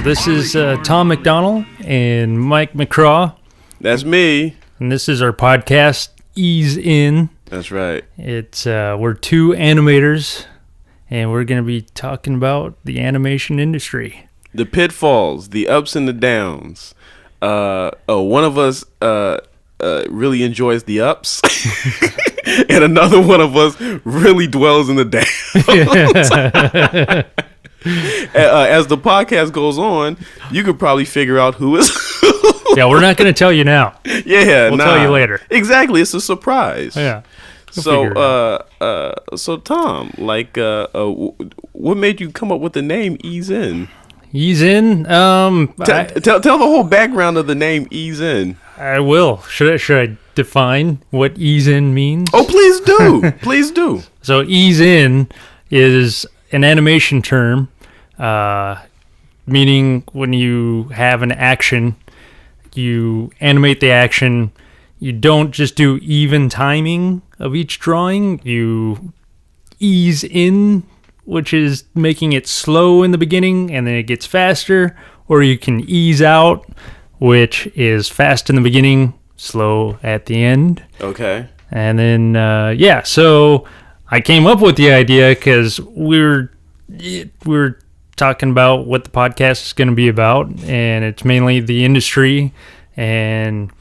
this is Tom McDonnell and Mike McCraw. That's me. And this is our podcast, Ease In. That's right. It's we're two animators, and we're going to be talking about the animation industry. The pitfalls, the ups and the downs. One of us really enjoys the ups, and another one of us really dwells in the downs. As the podcast goes on, you could probably figure out who is who. Yeah, we're not going to tell you now. Yeah, we'll tell you later. Exactly, it's a surprise. Yeah. So Tom, what made you come up with the name Ease In? Ease In. Tell the whole background of the name Ease In. I will. Should I define what Ease In means? Oh, please do. Please do. So Ease In is an animation term, meaning when you have an action, you animate the action. You don't just do even timing of each drawing. You ease in, which is making it slow in the beginning and then it gets faster. Or you can ease out, which is fast in the beginning, slow at the end. Okay. And then, so I came up with the idea because we were talking about what the podcast is going to be about, and it's mainly the industry and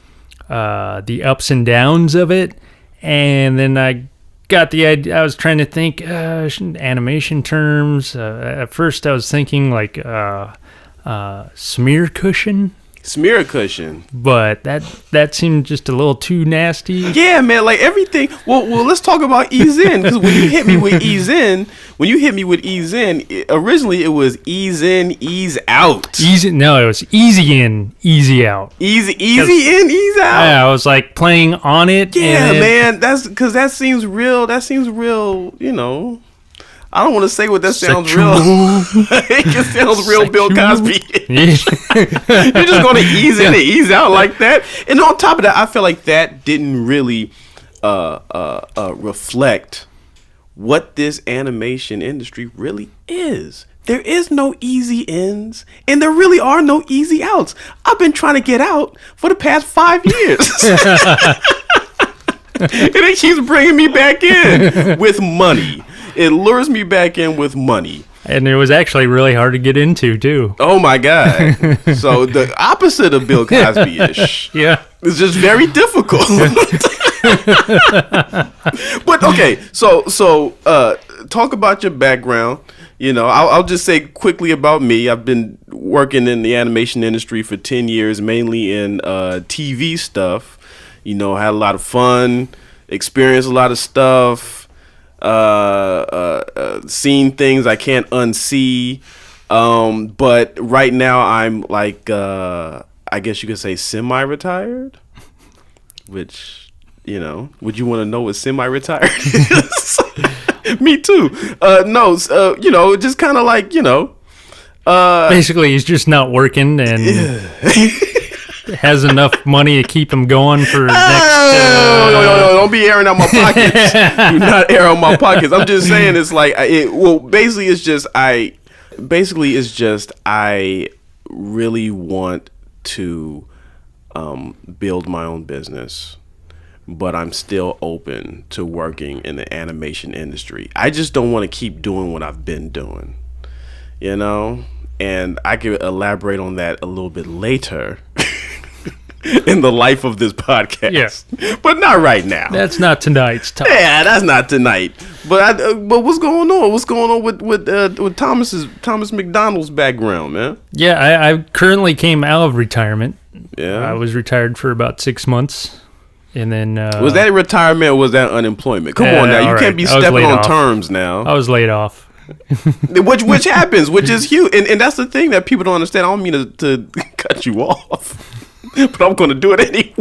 the ups and downs of it. And then I got the idea. I was trying to think animation terms. At first, I was thinking like smear cushion. Smear cushion. But that seemed just a little too nasty. Yeah, man, like everything. Well, let's talk about Ease In, because when you hit me with Ease In, originally it was Ease In, Ease Out. No, it was Easy In, Easy Out. Easy In, Ease Out. Yeah, I was like playing on it. Yeah, man, that's because that seems real, you know. I don't want to say what that sounds real. It sounds real Bill Cosby. You're just going to ease in and ease out like that. And on top of that, I feel like that didn't really reflect what this animation industry really is. There is no easy ins, and there really are no easy outs. I've been trying to get out for the past 5 years. And it keeps bringing me back in with money. It lures me back in with money. And it was actually really hard to get into, too. Oh, my God. So the opposite of Bill Cosby-ish. Yeah. It's just very difficult. But, okay, so talk about your background. You know, I'll just say quickly about me. I've been working in the animation industry for 10 years, mainly in TV stuff. You know, had a lot of fun, experienced a lot of stuff. Seen things I can't unsee, but right now I'm like I guess you could say semi-retired, which, you know, would you want to know what semi-retired is? Me too. You know, just kind of like, you know, basically he's just not working and has enough money to keep him going for next. No, don't be airing out my pockets. Do not air out my pockets. I'm just saying it's like basically it's just I really want to build my own business, but I'm still open to working in the animation industry. I just don't want to keep doing what I've been doing, you know? And I can elaborate on that a little bit later. In the life of this podcast, but not right now. That's not tonight's talk. Yeah, that's not tonight. But what's going on? What's going on with Thomas McDonnell's background, man? Yeah, I currently came out of retirement. Yeah, I was retired for about 6 months, and then was that retirement or was that unemployment? Come on now, you can't be stepping on terms now. I was laid off. which happens, which is huge, and that's the thing that people don't understand. I don't mean to cut you off. But I'm going to do it anyway.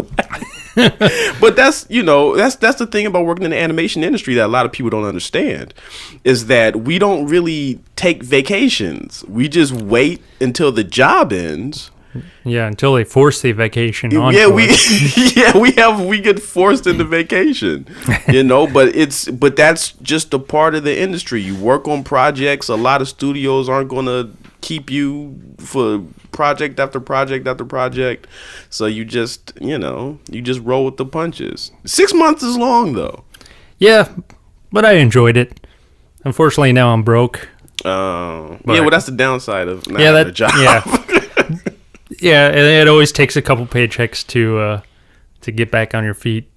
But that's, you know, that's the thing about working in the animation industry that a lot of people don't understand, is that we don't really take vacations. We just wait until the job ends. Yeah, until they force the vacation on. Yeah, we get forced into vacation. You know, but that's just a part of the industry. You work on projects. A lot of studios aren't going to keep you for project after project after project. So you just roll with the punches. 6 months is long though. Yeah, but I enjoyed it. Unfortunately, now I'm broke. Yeah, well, that's the downside of not having a job. Yeah, and it always takes a couple paychecks to get back on your feet.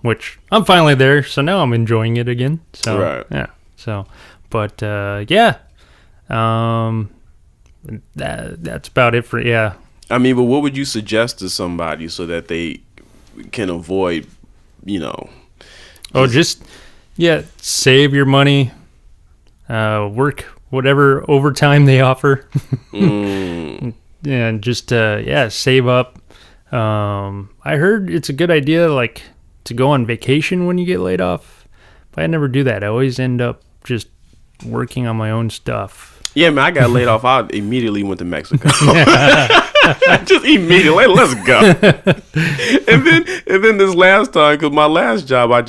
Which I'm finally there, so now I'm enjoying it again. So right. Yeah. So, but yeah, that's about it for I mean, but what would you suggest to somebody so that they can avoid, just save your money, work whatever overtime they offer, and just save up. I heard it's a good idea, like, to go on vacation when you get laid off, but I never do that. I always end up just working on my own stuff. Yeah, man, I got laid off. I immediately went to Mexico. Just immediately, let's go. and then this last time, because my last job, I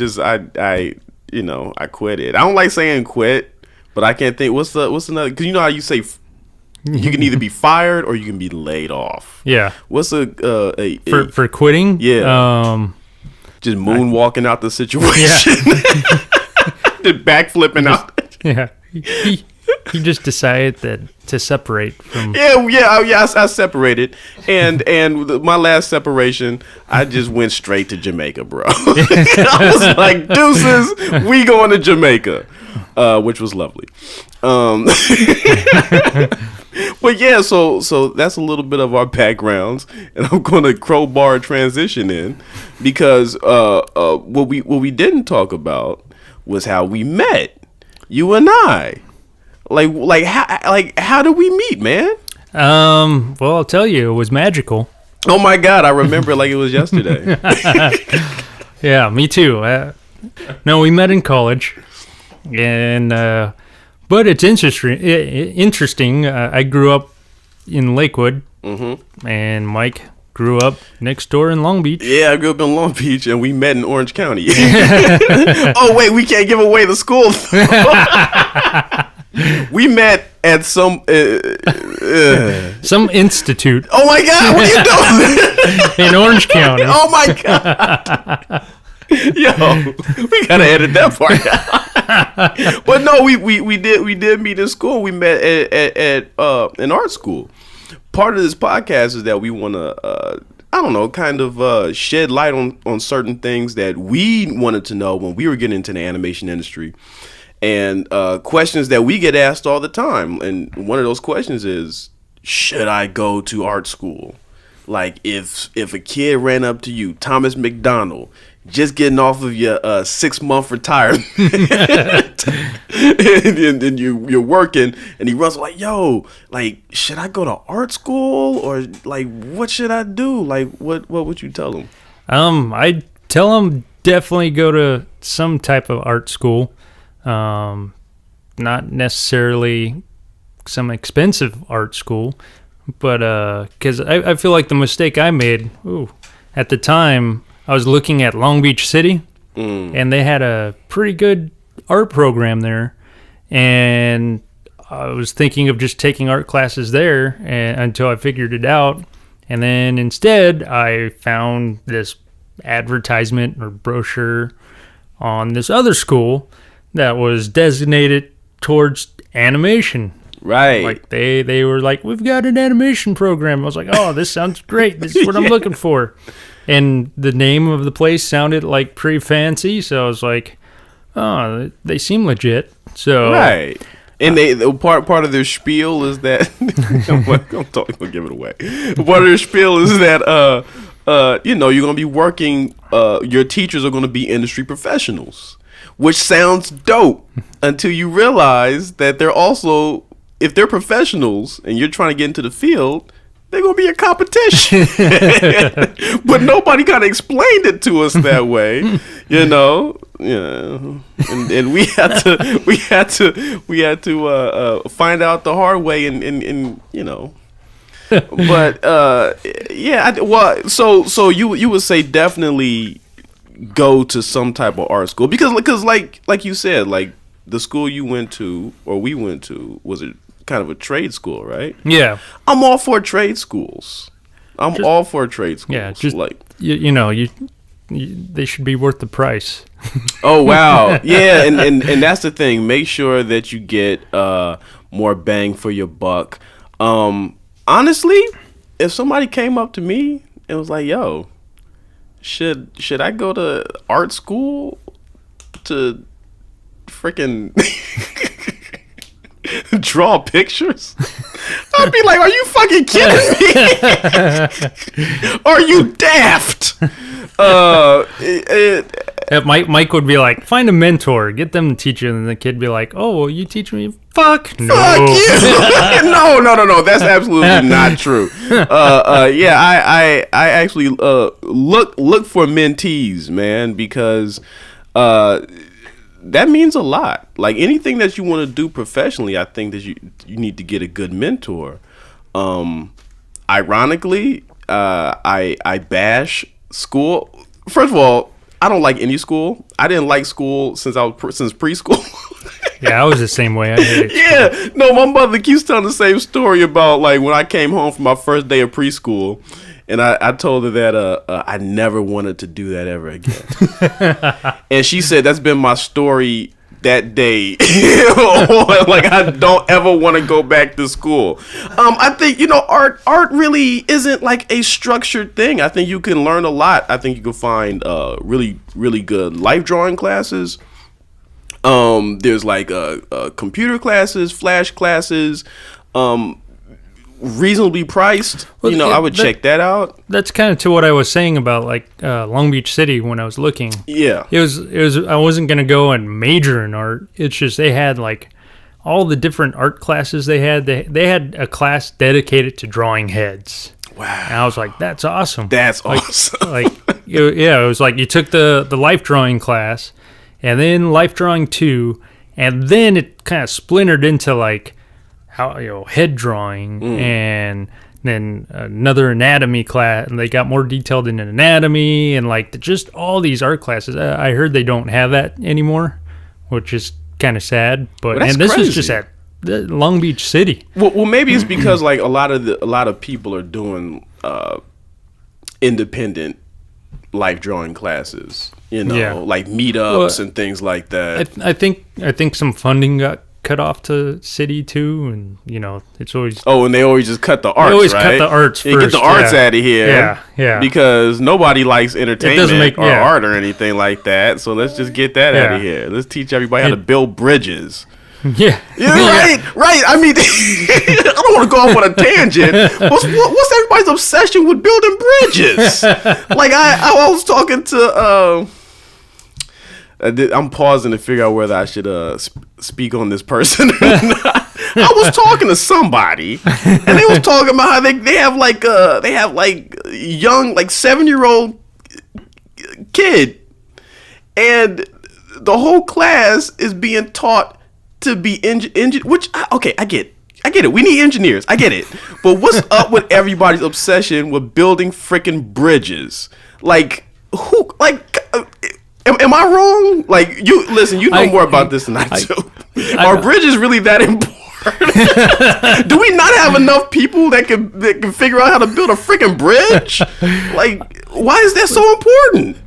quit it. I don't like saying quit, but I can't think. What's another? Because you know how you say you can either be fired or you can be laid off. Yeah. What's for quitting? Yeah. Just moonwalking out the situation. Just backflipping out. Yeah. He just decided to separate from. I separated, and my last separation, I just went straight to Jamaica, bro. I was like, deuces, we going to Jamaica, which was lovely. But yeah, so that's a little bit of our backgrounds, and I'm going to crowbar transition in because what we didn't talk about was how we met, you and I. Like how did we meet, man? Well, I'll tell you, it was magical. Oh my God, I remember it like it was yesterday. Yeah, me too. No, we met in college, and but it's interesting. I grew up in Lakewood, and Mike grew up next door in Long Beach. Yeah, I grew up in Long Beach, and we met in Orange County. Oh wait, we can't give away the school. We met at some institute. Oh my God, what are you doing? In Orange County. Oh my God. Yo, we gotta edit that part out. But no, we did meet in school. We met at an art school. Part of this podcast is that we want to kind of shed light on certain things that we wanted to know when we were getting into the animation industry. And questions that we get asked all the time. And one of those questions is, should I go to art school? Like, if a kid ran up to you, Thomas McDonnell, just getting off of your 6-month retirement, and you're working, and he runs like, yo, like, should I go to art school? Or, like, what should I do? Like, what would you tell him? I'd tell him definitely go to some type of art school. Not necessarily some expensive art school, but because I feel like the mistake I made at the time, I was looking at Long Beach City, and they had a pretty good art program there, and I was thinking of just taking art classes there until I figured it out, and then instead I found this advertisement or brochure on this other school that was designated towards animation. Right. Like they were like, we've got an animation program. I was like, oh, this sounds great. This is what I'm looking for. And the name of the place sounded like pretty fancy, so I was like, oh, they seem legit. So right. And part of their spiel is that I'm talking, I'll give it away. Part of their spiel is that you're gonna be working. Your teachers are gonna be industry professionals. Which sounds dope until you realize that they're also, if they're professionals and you're trying to get into the field, they're going to be a competition. But nobody kind of explained it to us that way, And we had to find out the hard way and But so you would say definitely go to some type of art school because like you said, like the school you went to or we went to was it kind of a trade school, right? Yeah. I'm all for trade schools. All for trade schools. Yeah, just like they should be worth the price. Oh wow, yeah, and that's the thing. Make sure that you get more bang for your buck. Honestly, if somebody came up to me and was like, "Yo, should I go to art school to freaking draw pictures?" I'd be like, "Are you fucking kidding me? Are you daft?" Mike would be like, find a mentor, get them to teach you, and the kid be like, oh, well, you teach me? Fuck no. Fuck you. No. That's absolutely not true. Yeah, I actually look for mentees, man, because that means a lot. Like anything that you want to do professionally, I think that you need to get a good mentor. Ironically, I bash school. First of all, I don't like any school. I didn't like school since preschool. Yeah, I was the same way. I hated school. Yeah, no, my mother keeps telling the same story about like when I came home from my first day of preschool, and I told her that I never wanted to do that ever again. And she said that's been my story that day. Like I don't ever want to go back to school. I think art really isn't like a structured thing. I think you can learn a lot. I think you can find really good life drawing classes. There's like computer classes, flash classes, reasonably priced. I would check that out. That's kind of to what I was saying about like Long Beach City when I was looking. Yeah, it was. I wasn't gonna go and major in art. It's just they had like all the different art classes they had. They had a class dedicated to drawing heads. Wow! And I was like, that's awesome. That's awesome. It was like you took the life drawing class, and then life drawing 2, and then it kind of splintered into like how head drawing and then another anatomy class, and they got more detailed in anatomy and like just all these art classes. I heard they don't have that anymore, which is kind of sad. But well, and this crazy. was just at Long Beach City. Well, maybe it's because like a lot of people are doing independent life drawing classes, like meetups and things like that. I think some funding got cut off to city too, and it's always and they always just cut the arts. They always right? cut the arts first. Get the arts out of here. Yeah. Because nobody likes entertainment or yeah. art or anything like that. So let's just get that out of here. Let's teach everybody how to build bridges. Yeah. Right. I mean, I don't want to go off on a tangent. What's everybody's obsession with building bridges? Like I was talking to. I'm pausing to figure out whether I should speak on this person or not. I was talking to somebody, and they was talking about how they have like young 7-year-old kid, and the whole class is being taught to be which I get it. We need engineers. I get it. But what's up with everybody's obsession with building freaking bridges? Like who? Am I wrong? Like you know more about this than I do. Are bridges really that important? Do we not have enough people that can figure out how to build a freaking bridge? Like, why is that so important?